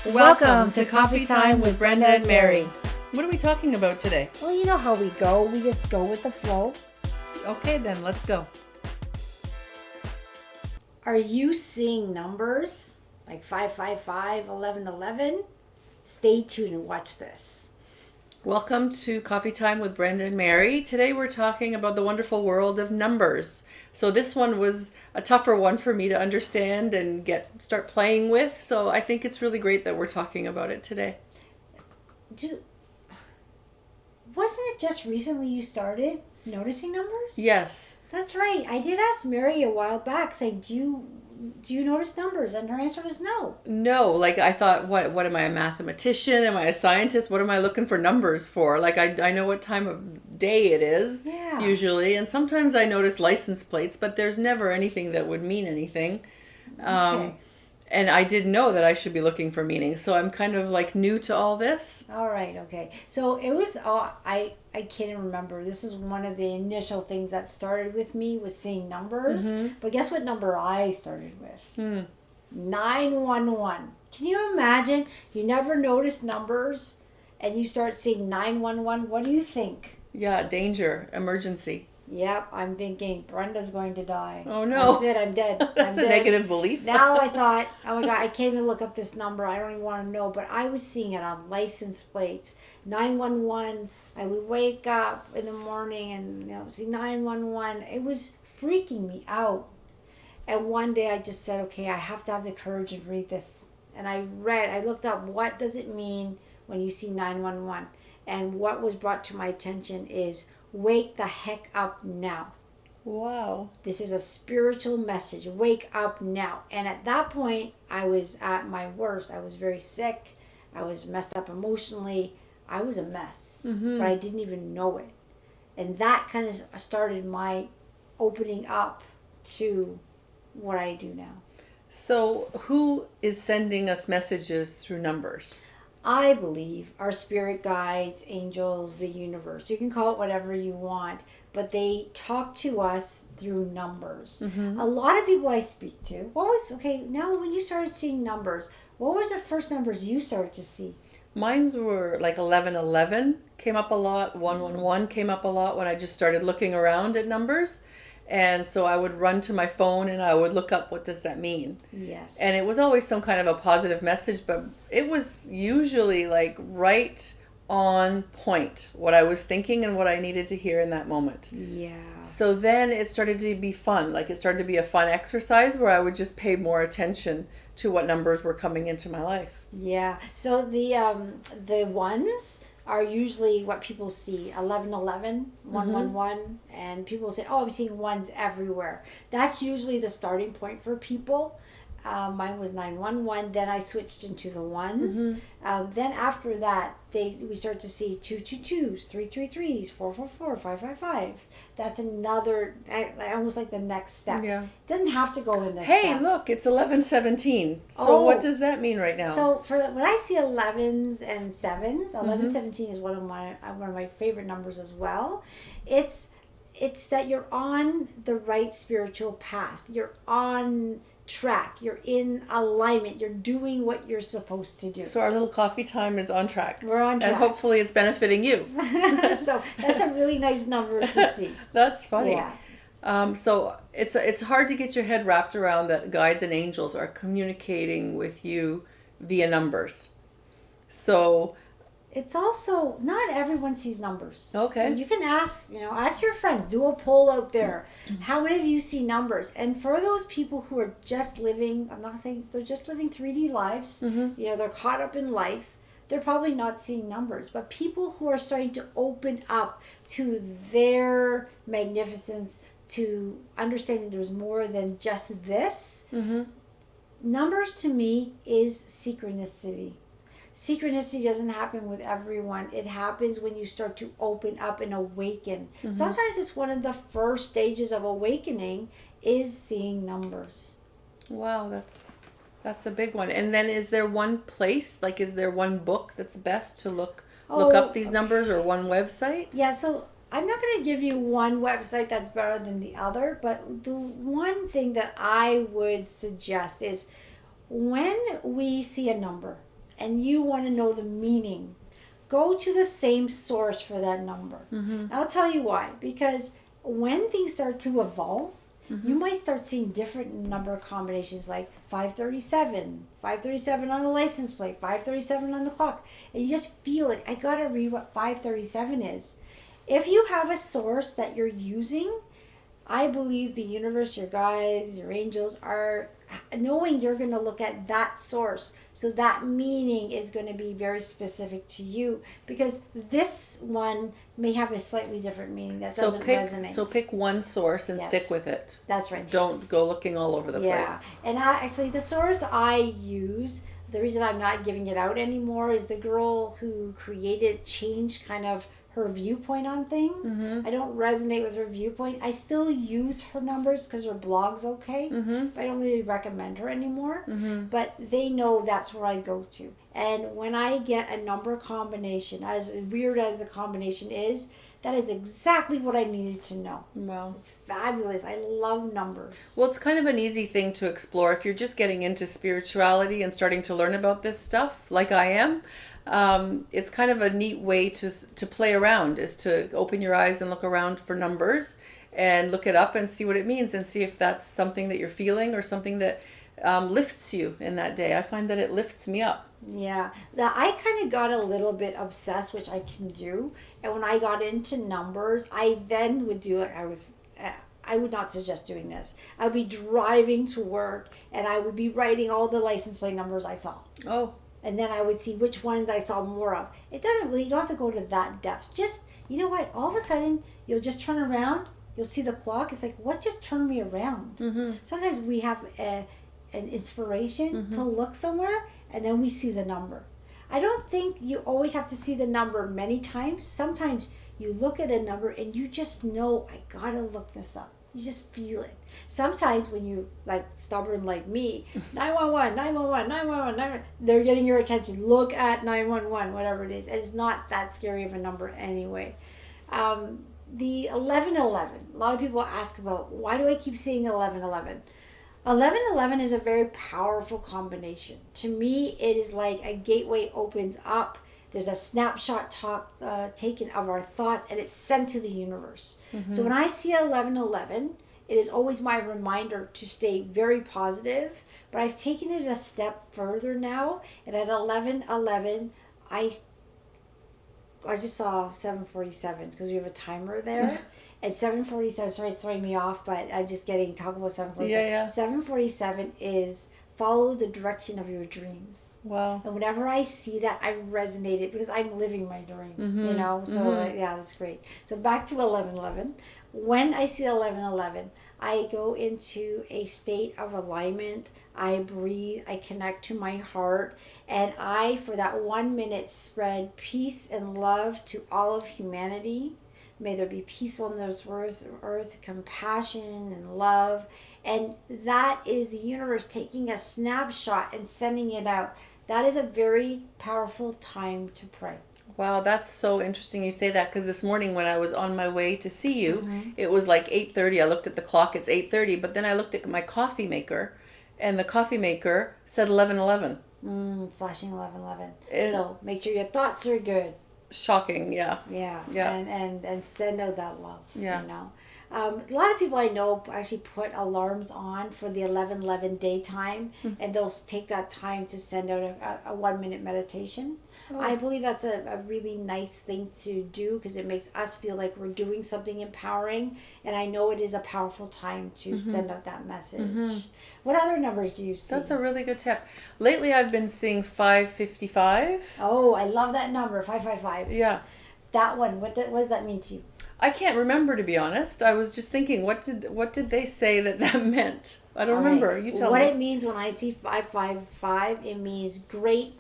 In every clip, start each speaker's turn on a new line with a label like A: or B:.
A: Welcome to Coffee Time with Brenda and Mary. What are we talking about today?
B: Well, you know how we go. We just go with the flow.
A: Okay, then let's go.
B: Are you seeing numbers like 555, 1111? Stay tuned and watch this.
A: Welcome to Coffee Time with Brenda and Mary. Today we're talking about the wonderful world of numbers. So this one was a tougher one for me to understand and start playing with. So I think it's really great that we're talking about it today.
B: Wasn't it just recently you started noticing numbers?
A: Yes.
B: That's right. I did ask Mary a while back, saying, do you notice numbers? And her answer was no.
A: No, like I thought, what am I, a mathematician? Am I a scientist? What am I looking for numbers for? Like I know what time of day it is, usually. And sometimes I notice license plates, but there's never anything that would mean anything.
B: Okay.
A: And I didn't know that I should be looking for meaning. So I'm kind of like new to all this.
B: All right, okay. So it was, I can't even remember. This is one of the initial things that started with me was seeing numbers. Mm-hmm. But guess what number I started with? 911. Can you imagine? You never notice numbers and you start seeing 911. What do you think?
A: Yeah, danger, emergency.
B: Yep, I'm thinking Brenda's going to die.
A: Oh no.
B: That's it, I'm dead.
A: That's a negative belief.
B: Now I thought, oh my God, I can't even look up this number. I don't even want to know. But I was seeing it on license plates. 911. I would wake up in the morning and see 911. It was freaking me out. And one day I just said, okay, I have to have the courage and read this. And I looked up, what does it mean when you see 911? And what was brought to my attention is, wake the heck up now.
A: Wow.
B: This is a spiritual message. Wake up now. And at that point, I was at my worst. I was very sick. I was messed up emotionally. I was a mess. Mm-hmm. But I didn't even know it. And that kind of started my opening up to what I do now.
A: So who is sending us messages through numbers?
B: I believe our spirit guides, angels, the universe. You can call it whatever you want, but they talk to us through numbers. Mm-hmm. A lot of people I speak to, now when you started seeing numbers, what was the first numbers you started to see?
A: Mines were like 1111 came up a lot, 111 came up a lot when I just started looking around at numbers. And so I would run to my phone and I would look up, what does that mean?
B: Yes.
A: And it was always some kind of a positive message, but it was usually like right on point what I was thinking and what I needed to hear in that moment.
B: Yeah.
A: So then it started to be fun. Like it started to be a fun exercise where I would just pay more attention to what numbers were coming into my life.
B: Yeah. So the ones are usually what people see, 1111, 111, and people say, oh, I'm seeing ones everywhere. That's usually the starting point for people. Mine was 911, then I switched into the ones. Mm-hmm. Then after that, we start to see 222s, 333s, 444, 555. That's another, almost like the next step. Yeah. It doesn't have to go in this
A: Hey,
B: step.
A: Look, it's 1117. So what does that mean right now?
B: So when I see 11s and 7s, 1117 is one of my favorite numbers as well. It's that you're on the right spiritual path. You're on track. You're in alignment. You're doing what you're supposed to do.
A: So our little coffee time is on track.
B: We're on track.
A: And hopefully it's benefiting you.
B: So that's a really nice number to see.
A: That's funny.
B: Yeah.
A: So it's hard to get your head wrapped around that guides and angels are communicating with you via numbers. So
B: it's also, not everyone sees numbers.
A: Okay.
B: And you can ask your friends, do a poll out there. How many of you see numbers? And for those people who are just living, I'm not saying they're just living 3D lives, they're caught up in life, they're probably not seeing numbers. But people who are starting to open up to their magnificence, to understanding there's more than just this, numbers to me is synchronicity. Synchronicity doesn't happen with everyone. It happens when you start to open up and awaken. Mm-hmm. Sometimes it's one of the first stages of awakening is seeing numbers.
A: Wow, that's a big one. And then is there one place, like is there one book that's best to look up these numbers, or one website?
B: Yeah, so I'm not going to give you one website that's better than the other, but the one thing that I would suggest is when we see a number, and you want to know the meaning, go to the same source for that number. I'll tell you why. Because when things start to evolve, you might start seeing different number combinations like 537 on the license plate, 537 on the clock. And you just feel it. I got to read what 537 is. If you have a source that you're using, I believe the universe, your guides, your angels are knowing you're going to look at that source. So that meaning is going to be very specific to you, because this one may have a slightly different meaning that doesn't resonate.
A: So pick one source and stick with it.
B: That's right.
A: Don't go looking all over the place.
B: And actually the source I use, the reason I'm not giving it out anymore is the girl who created changed kind of her viewpoint on things. I don't resonate with her viewpoint. I still use her numbers because her blog's okay, but I don't really recommend her anymore. But they know that's where I go to. And when I get a number combination, as weird as the combination is, that is exactly what I needed to know.
A: Wow.
B: It's fabulous. I love numbers.
A: Well, it's kind of an easy thing to explore if you're just getting into spirituality and starting to learn about this stuff, like I am. It's kind of a neat way to play around, is to open your eyes and look around for numbers and look it up and see what it means and see if that's something that you're feeling or something that lifts you in that day. I find that it lifts me up.
B: Yeah, I kind of got a little bit obsessed, which I can do. And when I got into numbers, I then would do it. I would not suggest doing this. I would be driving to work and I would be writing all the license plate numbers I saw.
A: Oh.
B: And then I would see which ones I saw more of. It doesn't really, you don't have to go to that depth. Just, you know what, all of a sudden, you'll just turn around, you'll see the clock. It's like, what just turned me around? Sometimes we have an inspiration to look somewhere, and then we see the number. I don't think you always have to see the number many times. Sometimes you look at a number and you just know, I gotta look this up. You just feel it. Sometimes when you like stubborn like me, 911, 911, 911, they're getting your attention. Look at 911, whatever it is. And it's not that scary of a number anyway. The 1111. A lot of people ask about, why do I keep seeing 1111? 1111 is a very powerful combination. To me, it is like a gateway opens up. There's a snapshot taken of our thoughts, and it's sent to the universe. So when I see 1111, it is always my reminder to stay very positive. But I've taken it a step further now, and at 1111, I just saw 747 because we have a timer there. At 747, sorry, it's throwing me off, but I'm just talking about 747.
A: Yeah.
B: 747 is follow the direction of your dreams.
A: Wow.
B: And whenever I see that, I resonate it because I'm living my dream, you know? So, yeah, that's great. So back to 1111. When I see 1111, I go into a state of alignment. I breathe. I connect to my heart. And I, for that 1 minute, spread peace and love to all of humanity. May there be peace on this earth, compassion and love. And that is the universe taking a snapshot and sending it out. That is a very powerful time to pray.
A: Wow, that's so interesting you say that, because this morning when I was on my way to see you, it was like 8:30. I looked at the clock, it's 8:30, but then I looked at my coffee maker, and the coffee maker said 11:11.
B: Flashing 11:11. So make sure your thoughts are good.
A: Shocking, yeah.
B: Yeah.
A: Yeah.
B: And send out that love.
A: Yeah.
B: You know. A lot of people I know actually put alarms on for the 11:11 daytime, and they'll take that time to send out a 1 minute meditation. Oh. I believe that's a really nice thing to do because it makes us feel like we're doing something empowering, and I know it is a powerful time to send out that message. What other numbers do you see?
A: That's a really good tip. Lately I've been seeing 555.
B: Oh, I love that number, 555.
A: Yeah.
B: That one, what does that mean to you?
A: I can't remember, to be honest. I was just thinking, what did they say that meant? I don't remember. You tell me.
B: What it means when I see 555, it means great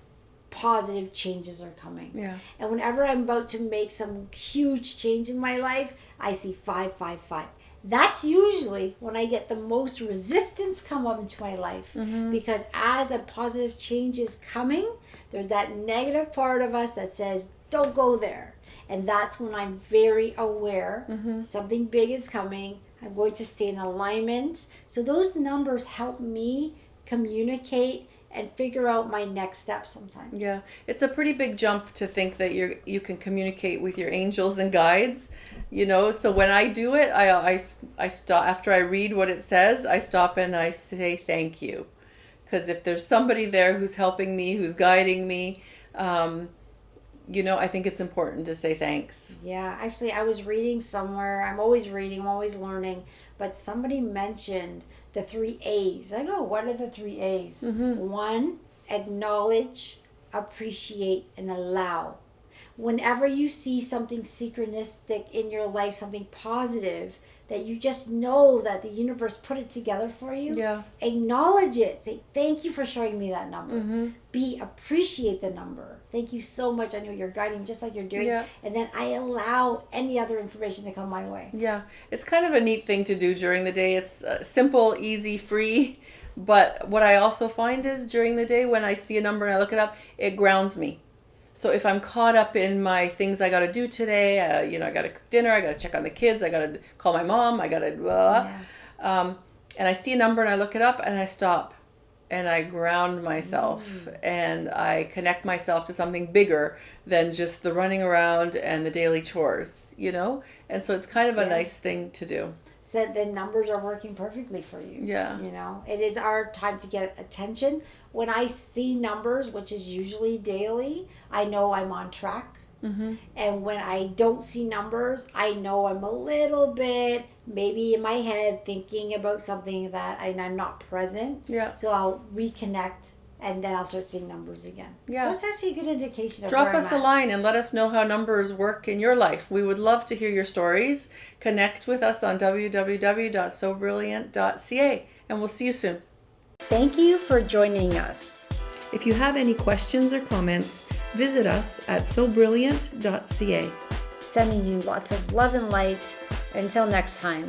B: positive changes are coming.
A: Yeah.
B: And whenever I'm about to make some huge change in my life, I see 555. That's usually when I get the most resistance come up into my life. Because as a positive change is coming, there's that negative part of us that says, don't go there. And that's when I'm very aware something big is coming. I'm going to stay in alignment. So those numbers help me communicate and figure out my next step sometimes.
A: Yeah, it's a pretty big jump to think that you can communicate with your angels and guides, you know. So when I do it, I stop after I read what it says. I stop and I say thank you, because if there's somebody there who's helping me, who's guiding me, you know, I think it's important to say thanks.
B: Yeah, actually, I was reading somewhere. I'm always reading, I'm always learning. But somebody mentioned the 3 A's. I go, what are the 3 A's? One, acknowledge, appreciate, and allow. Whenever you see something synchronistic in your life, something positive, that you just know that the universe put it together for you,
A: Yeah.
B: acknowledge it. Say, thank you for showing me that number. Appreciate the number. Thank you so much. I know you're guiding me just like you're doing.
A: Yeah.
B: And then I allow any other information to come my way.
A: Yeah, it's kind of a neat thing to do during the day. It's simple, easy, free. But what I also find is during the day when I see a number and I look it up, it grounds me. So if I'm caught up in my things I got to do today, you know, I got to cook dinner, I got to check on the kids, I got to call my mom, I got to blah, blah. And I see a number and I look it up and I stop and I ground myself and I connect myself to something bigger than just the running around and the daily chores, you know? And so it's kind of a nice thing to do.
B: So the numbers are working perfectly for you.
A: Yeah.
B: You know, it is our time to get attention. When I see numbers, which is usually daily, I know I'm on track. And when I don't see numbers, I know I'm a little bit maybe in my head thinking about something that I'm not present.
A: Yeah.
B: So I'll reconnect and then I'll start seeing numbers again.
A: Yeah.
B: So it's actually a good indication of
A: Drop
B: where
A: us
B: I'm
A: a
B: at.
A: line and let us know how numbers work in your life. We would love to hear your stories. Connect with us on www.sobrilliant.ca and we'll see you soon.
B: Thank you for joining us.
A: If you have any questions or comments, visit us at sobrilliant.ca.
B: Sending you lots of love and light. Until next time.